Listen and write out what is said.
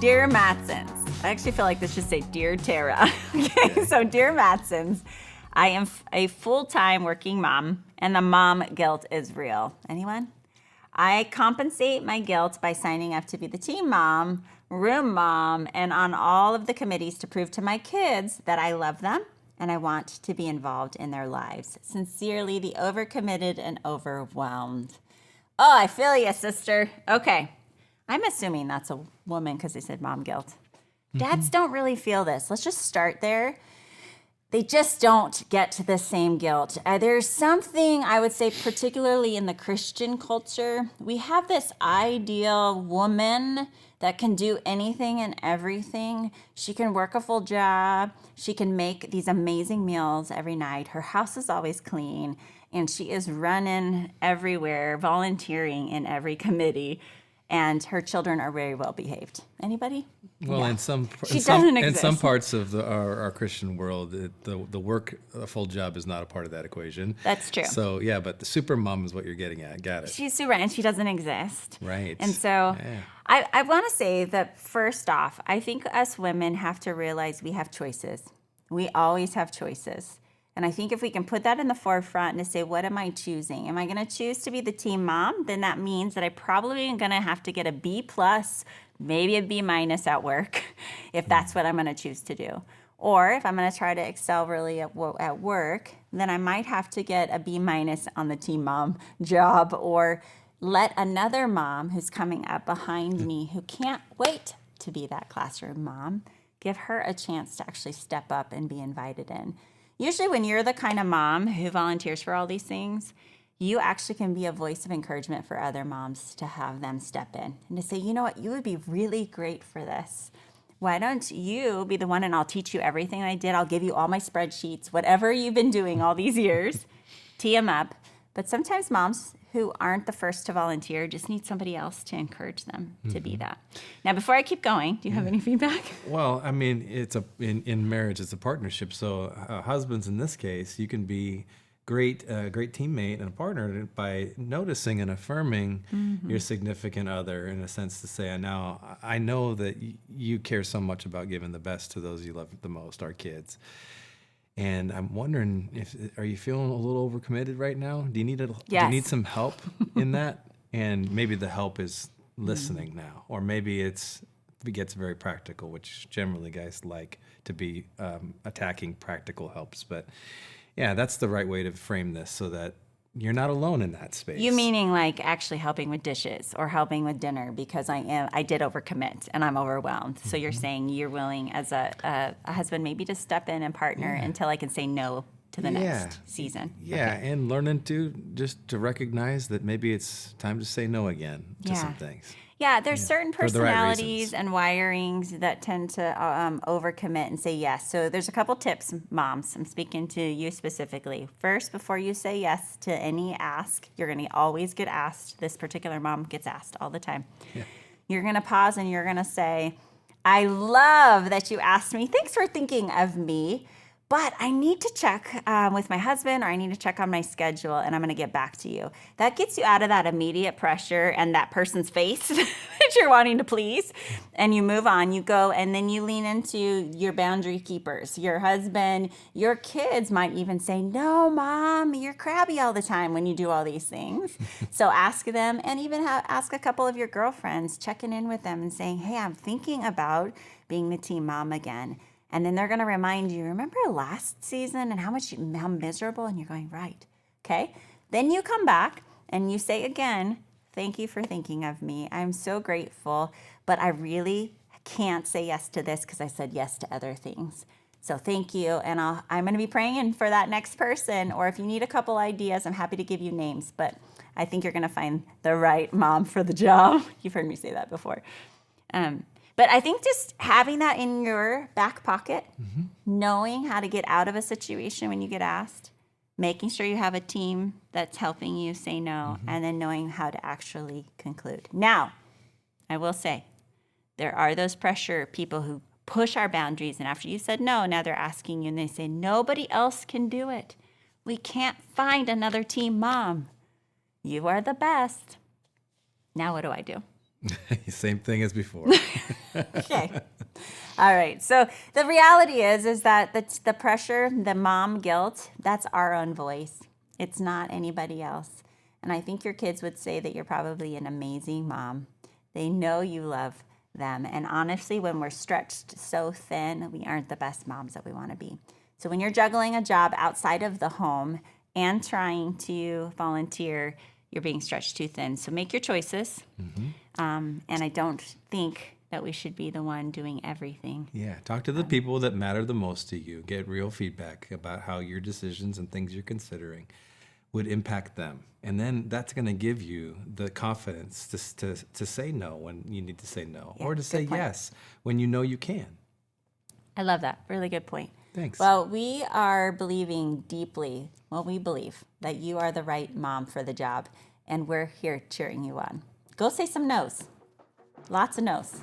Dear Matsons, I actually feel like this should say Dear Tara. Okay, so Dear Matsons, I am a full-time working mom, and the mom guilt is real. Anyone? I compensate my guilt by signing up to be the team mom, room mom, and on all of the committees to prove to my kids that I love them and I want to be involved in their lives. Sincerely, the overcommitted and overwhelmed. Oh, I feel you, sister. Okay. I'm assuming that's a woman because they said mom guilt. Dads don't really feel this. Let's just start there. They just don't get to the same guilt. There's something, I would say, particularly in the Christian culture, we have this ideal woman that can do anything and everything. She can work a full job. She can make these amazing meals every night. Her house is always clean, and she is running everywhere, volunteering in every committee, and her children are very well behaved. Anybody? Well, Yeah. in some exist. parts of our Christian world, the work, a full job is not a part of that equation. That's true. So yeah, but the super mom is what you're getting at. Got it. She's super, and she doesn't exist. Right. And so Yeah. I want to say that first off, I think us women have to realize we have choices. We always have choices. And I think if we can put that in the forefront and to say, what am I choosing? Am I going to choose to be the team mom? Then that means that I probably am going to have to get a B plus, maybe a B minus at work, if that's what I'm going to choose to do. Or if I'm going to try to excel really at work, then I might have to get a B minus on the team mom job, or let another mom who's coming up behind me who can't wait to be that classroom mom, give her a chance to actually step up and be invited in. Usually when you're the kind of mom who volunteers for all these things, you actually can be a voice of encouragement for other moms to have them step in and to say, you know what, you would be really great for this. Why don't you be the one and I'll teach you everything I did. I'll give you all my spreadsheets, whatever you've been doing all these years, tee them up. But sometimes moms who aren't the first to volunteer just need somebody else to encourage them to be that. Now, before I keep going, do you have any feedback? Well, I mean, in marriage, it's a partnership. So husbands, in this case, you can be great teammate and a partner by noticing and affirming your significant other, in a sense, to say, now I know that you care so much about giving the best to those you love the most, our kids. And I'm wondering, are you feeling a little overcommitted right now? Do you need some help in that? And maybe the help is listening now, or maybe it gets very practical, which generally guys like to be attacking practical helps. But yeah, that's the right way to frame this, so that you're not alone in that space. You meaning like actually helping with dishes or helping with dinner, because I did overcommit and I'm overwhelmed. So you're saying you're willing as a husband maybe to step in and partner until I can say no to the next season. Yeah, okay. And learning to recognize that maybe it's time to say no again to some things. Yeah, there's certain personalities and wirings that tend to overcommit and say yes. So there's a couple tips, moms. I'm speaking to you specifically. First, before you say yes to any ask, you're going to always get asked. This particular mom gets asked all the time. Yeah. You're going to pause and you're going to say, I love that you asked me. Thanks for thinking of me. But I need to check with my husband, or I need to check on my schedule, and I'm going to get back to you. That gets you out of that immediate pressure and that person's face that you're wanting to please, and you move on. You go, and then you lean into your boundary keepers. Your husband, your kids might even say, no, Mom, you're crabby all the time when you do all these things. So ask them, and even ask a couple of your girlfriends, checking in with them and saying, hey, I'm thinking about being the team mom again. And then they're going to remind you, remember last season and how miserable? And you're going, right. Okay. Then you come back and you say again, thank you for thinking of me. I'm so grateful, but I really can't say yes to this because I said yes to other things. So thank you. And I'm going to be praying for that next person. Or if you need a couple ideas, I'm happy to give you names. But I think you're going to find the right mom for the job. You've heard me say that before. But I think just having that in your back pocket, knowing how to get out of a situation when you get asked, making sure you have a team that's helping you say no, and then knowing how to actually conclude. Now, I will say, there are those pressure people who push our boundaries, and after you said no, now they're asking you, and they say, nobody else can do it. We can't find another team mom. You are the best. Now what do I do? Same thing as before. Okay. All right. So the reality is that the pressure, the mom guilt, that's our own voice. It's not anybody else. And I think your kids would say that you're probably an amazing mom. They know you love them. And honestly, when we're stretched so thin, we aren't the best moms that we want to be. So when you're juggling a job outside of the home and trying to volunteer, you're being stretched too thin. So make your choices. And I don't think that we should be the one doing everything. Yeah, talk to the people that matter the most to you. Get real feedback about how your decisions and things you're considering would impact them. And then that's going to give you the confidence to say no when you need to say no, or to say yes when you know you can. I love that. Really good point. Thanks. Well, we are believing deeply, we believe that you are the right mom for the job, and we're here cheering you on. Go say some no's. Lots of no's.